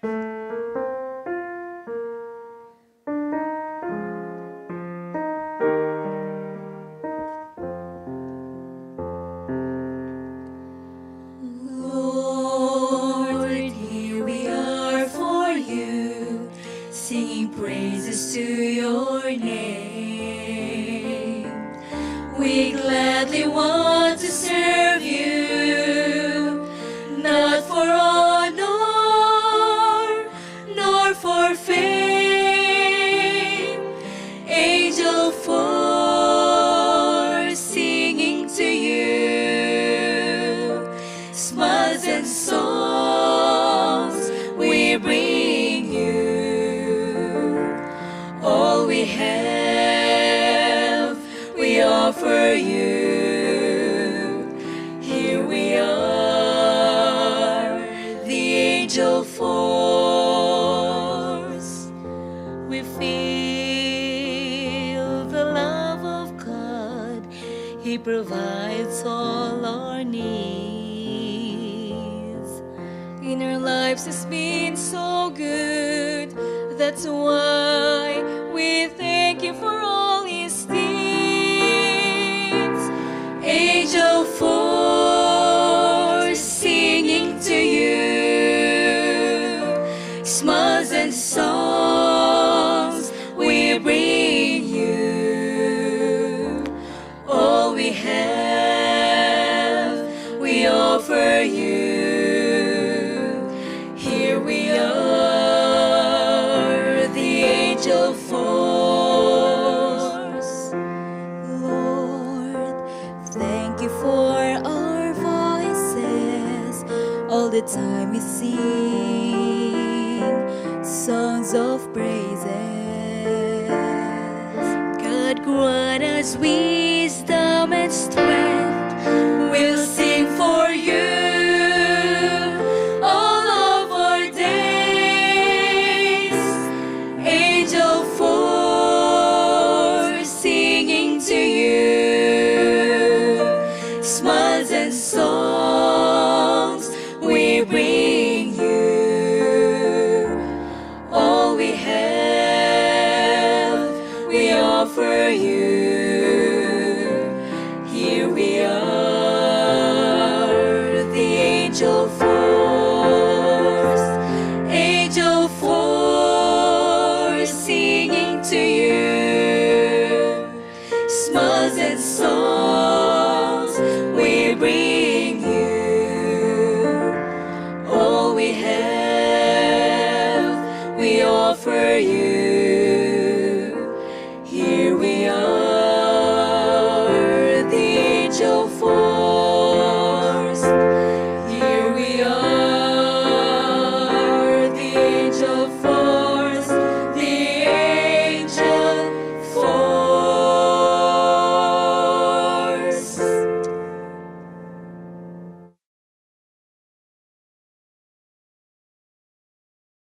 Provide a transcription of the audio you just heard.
Lord, here we are for you, singing praises to your name. We gladly want to serve you, not for honor, nor for fame. Angel force singing to you, smiles and songs we bring you. All we have we offer you. Here we are, the angel force. We feel the love of God. He provides all our needs. In our lives has been so good. That's why we thank you for all his deeds. Angel force singing to you, smiles and songs we bring you. All we have we offer you. Here we are, the angel force. Lord, thank you for our voices. All the time we sing songs of praises. God grant us wisdom and strength. We'll sing for you all of our days. Angel force singing to you, smiles and songs we bring you. All we have we offer you. Here we are, the angel force. Angel force singing to you, smiles and songs we bring you. All we have we offer you.